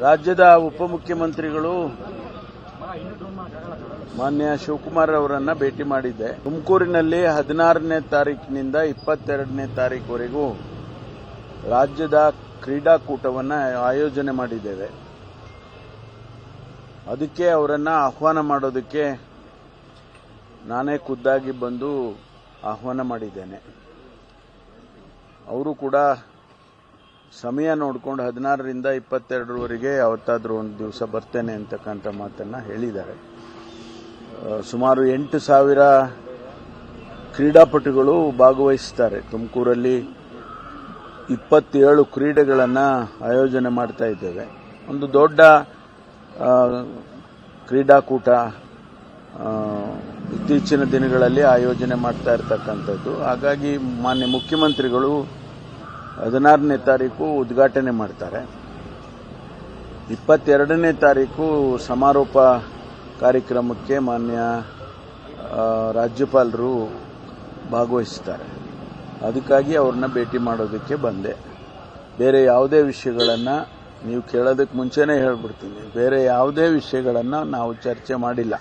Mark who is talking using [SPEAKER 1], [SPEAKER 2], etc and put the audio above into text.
[SPEAKER 1] ರಾಜ್ಯದ ಉಪಮುಖ್ಯಮಂತ್ರಿಗಳು ಮಾನ್ಯ ಶಿವಕುಮಾರ್ ಅವರನ್ನ ಭೇಟಿ ಮಾಡಿದ್ದೆ. ತುಮಕೂರಿನಲ್ಲಿ 16ನೇ ತಾರೀಕಿನಿಂದ 22ನೇ ತಾರೀಕುವರೆಗೂ ರಾಜ್ಯದ ಕ್ರೀಡಾಕೂಟವನ್ನು ಆಯೋಜನೆ ಮಾಡಿದ್ದೇವೆ. ಅದಕ್ಕೆ ಅವರನ್ನ ಆಹ್ವಾನ ಮಾಡೋದಕ್ಕೆ ನಾನೇ ಖುದ್ದಾಗಿ ಬಂದು ಆಹ್ವಾನ ಮಾಡಿದ್ದೇನೆ. ಅವರು ಕೂಡ ಸಮಯ ನೋಡಿಕೊಂಡು 16ರಿಂದ 22ರವರೆಗೆ ಯಾವತ್ತಾದರೂ ಒಂದು ದಿವಸ ಬರ್ತೇನೆ ಅಂತಕ್ಕಂಥ ಮಾತನ್ನ ಹೇಳಿದ್ದಾರೆ. ಸುಮಾರು 8,000 ಕ್ರೀಡಾಪಟುಗಳು ಭಾಗವಹಿಸುತ್ತಾರೆ. ತುಮಕೂರಲ್ಲಿ 27 ಕ್ರೀಡೆಗಳನ್ನು ಆಯೋಜನೆ ಮಾಡ್ತಾ ಇದ್ದೇವೆ. ಒಂದು ದೊಡ್ಡ ಕ್ರೀಡಾಕೂಟ ಇತ್ತೀಚಿನ ದಿನಗಳಲ್ಲಿ ಆಯೋಜನೆ ಮಾಡ್ತಾ ಇರತಕ್ಕಂಥದ್ದು. ಹಾಗಾಗಿ ಮಾನ್ಯ ಮುಖ್ಯಮಂತ್ರಿಗಳು 16ನೇ ತಾರೀಕು ಉದ್ಘಾಟನೆ ಮಾಡ್ತಾರೆ. 22ನೇ ತಾರೀಕು ಸಮಾರೋಪ ಕಾರ್ಯಕ್ರಮಕ್ಕೆ ಮಾನ್ಯ ರಾಜ್ಯಪಾಲರು ಭಾಗವಹಿಸುತ್ತಾರೆ. ಅದಕ್ಕಾಗಿ ಅವ್ರನ್ನ ಭೇಟಿ ಮಾಡೋದಕ್ಕೆ ಬಂದೆ. ಬೇರೆ ಯಾವುದೇ ವಿಷಯಗಳನ್ನು ನೀವು ಕೇಳೋದಕ್ಕೆ ಮುಂಚೆನೇ ಹೇಳ್ಬಿಡ್ತೀನಿ, ಬೇರೆ ಯಾವುದೇ ವಿಷಯಗಳನ್ನು ನಾವು ಚರ್ಚೆ ಮಾಡಿಲ್ಲ.